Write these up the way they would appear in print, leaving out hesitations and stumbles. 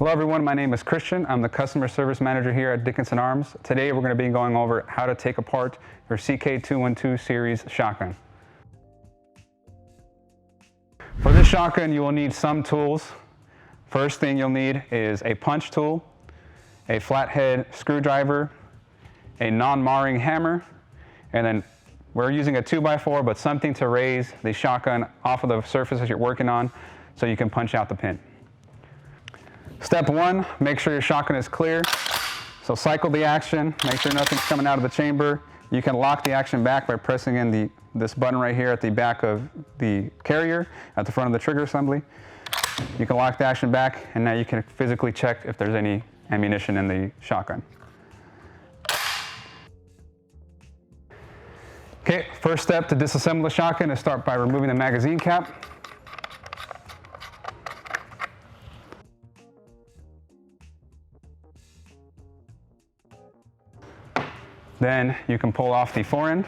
Hello everyone, my name is Christian. I'm the Customer Service Manager here at Dickinson Arms. Today we're going to be going over how to take apart your CK212 series shotgun. For this shotgun you will need some tools. First thing you'll need is a punch tool, a flathead screwdriver, a non-marring hammer, and then we're using a 2x4 but something to raise the shotgun off of the surface that you're working on so you can punch out the pin. Step one, make sure your shotgun is clear. So cycle the action, make sure nothing's coming out of the chamber. You can lock the action back by pressing in this button right here at the back of the carrier, at the front of the trigger assembly. You can lock the action back, and now you can physically check if there's any ammunition in the shotgun. Okay, first step to disassemble the shotgun is start by removing the magazine cap. Then you can pull off the forend.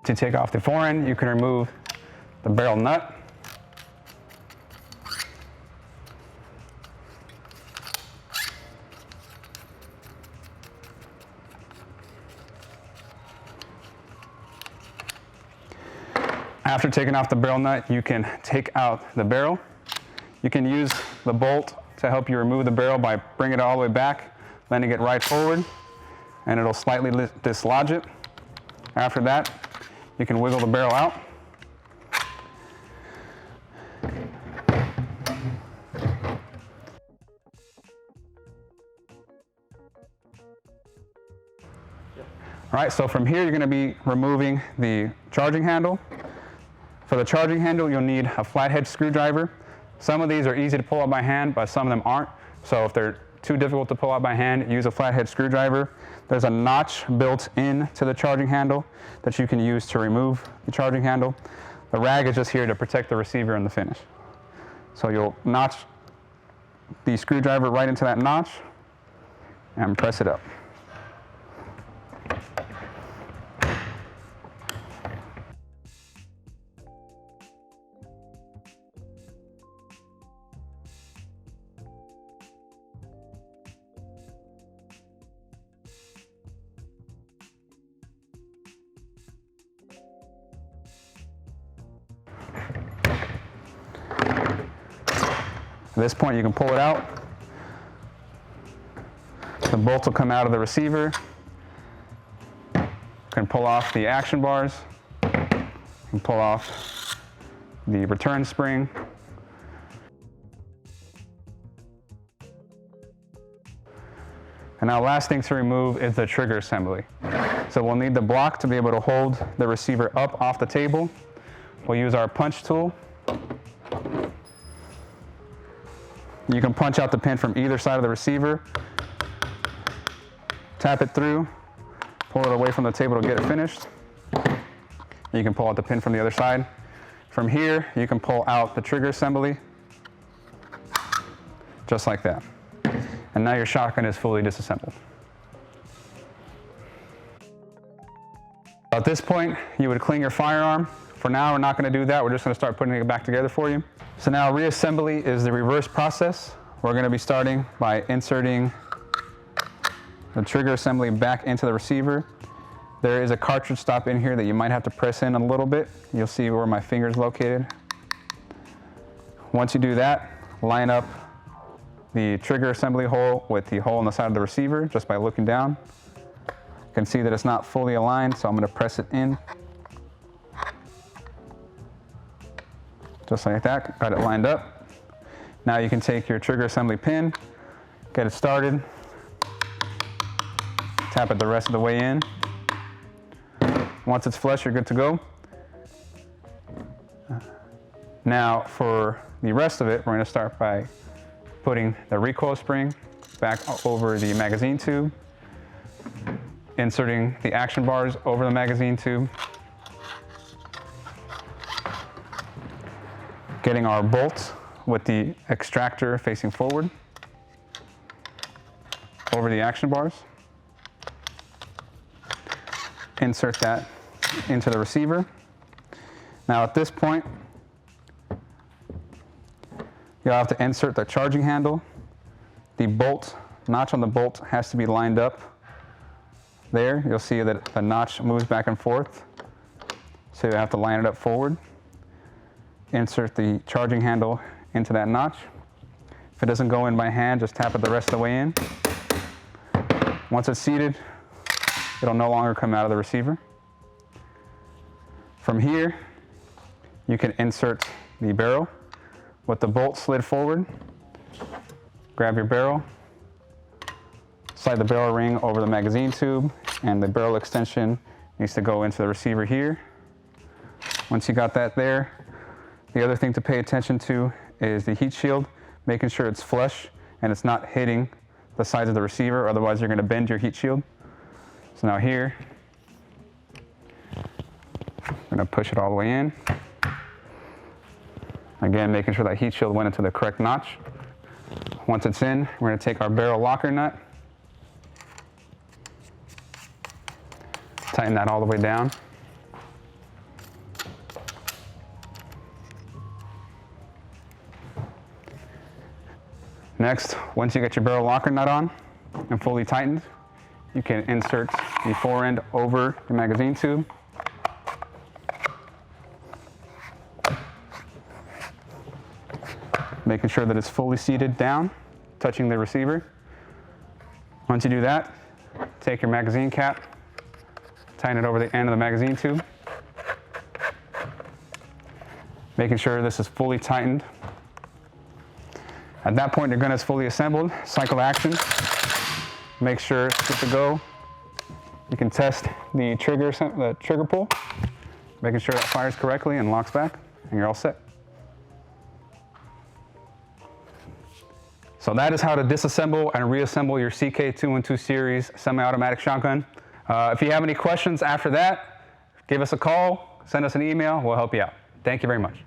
To take off the forend, you can remove the barrel nut. After taking off the barrel nut, you can take out the barrel. You can use the bolt to help you remove the barrel by bringing it all the way back, letting it right forward, and it'll slightly dislodge it. After that, you can wiggle the barrel out. All right, so from here, you're going to be removing the charging handle. For the charging handle, you'll need a flathead screwdriver. Some of these are easy to pull out by hand, but some of them aren't. So if they're too difficult to pull out by hand, use a flathead screwdriver. There's a notch built into the charging handle that you can use to remove the charging handle. The rag is just here to protect the receiver and the finish. So you'll notch the screwdriver right into that notch and press it up. At this point, you can pull it out. The bolts will come out of the receiver. You can pull off the action bars. You can pull off the return spring. And now last thing to remove is the trigger assembly. So we'll need the block to be able to hold the receiver up off the table. We'll use our punch tool. You can punch out the pin from either side of the receiver, tap it through, pull it away from the table to get it finished. You can pull out the pin from the other side. From here, you can pull out the trigger assembly, just like that. And now your shotgun is fully disassembled. At this point, you would clean your firearm. For now, we're not going to do that. We're just going to start putting it back together for you. So now reassembly is the reverse process. We're going to be starting by inserting the trigger assembly back into the receiver. There is a cartridge stop in here that you might have to press in a little bit. You'll see where my finger is located. Once you do that, line up the trigger assembly hole with the hole in the side of the receiver just by looking down. You can see that it's not fully aligned, so I'm going to press it in. Just like that, got it lined up. Now you can take your trigger assembly pin, get it started, tap it the rest of the way in. Once it's flush, you're good to go. Now for the rest of it, we're going to start by putting the recoil spring back over the magazine tube, inserting the action bars over the magazine tube, getting our bolt with the extractor facing forward over the action bars. Insert that into the receiver. Now at this point, you'll have to insert the charging handle. The bolt, notch on the bolt has to be lined up. There, you'll see that the notch moves back and forth. So you have to line it up forward. Insert the charging handle into that notch. If it doesn't go in by hand, just tap it the rest of the way in. Once it's seated, it'll no longer come out of the receiver. From here, you can insert the barrel with the bolt slid forward. Grab your barrel, slide the barrel ring over the magazine tube, and the barrel extension needs to go into the receiver here. Once you got that there, the other thing to pay attention to is the heat shield, making sure it's flush and it's not hitting the sides of the receiver, otherwise you're going to bend your heat shield. So now here, I'm going to push it all the way in. Again, making sure that heat shield went into the correct notch. Once it's in, we're going to take our barrel locker nut, tighten that all the way down. Next, once you get your barrel locker nut on and fully tightened, you can insert the fore end over the magazine tube. Making sure that it's fully seated down, touching the receiver. Once you do that, take your magazine cap, tighten it over the end of the magazine tube. Making sure this is fully tightened. At that point, your gun is fully assembled. Cycle action. Make sure it's good to go. You can test the trigger pull, making sure that fires correctly and locks back, and you're all set. So that is how to disassemble and reassemble your CK212 series semi-automatic shotgun. If you have any questions after that, give us a call, send us an email, we'll help you out. Thank you very much.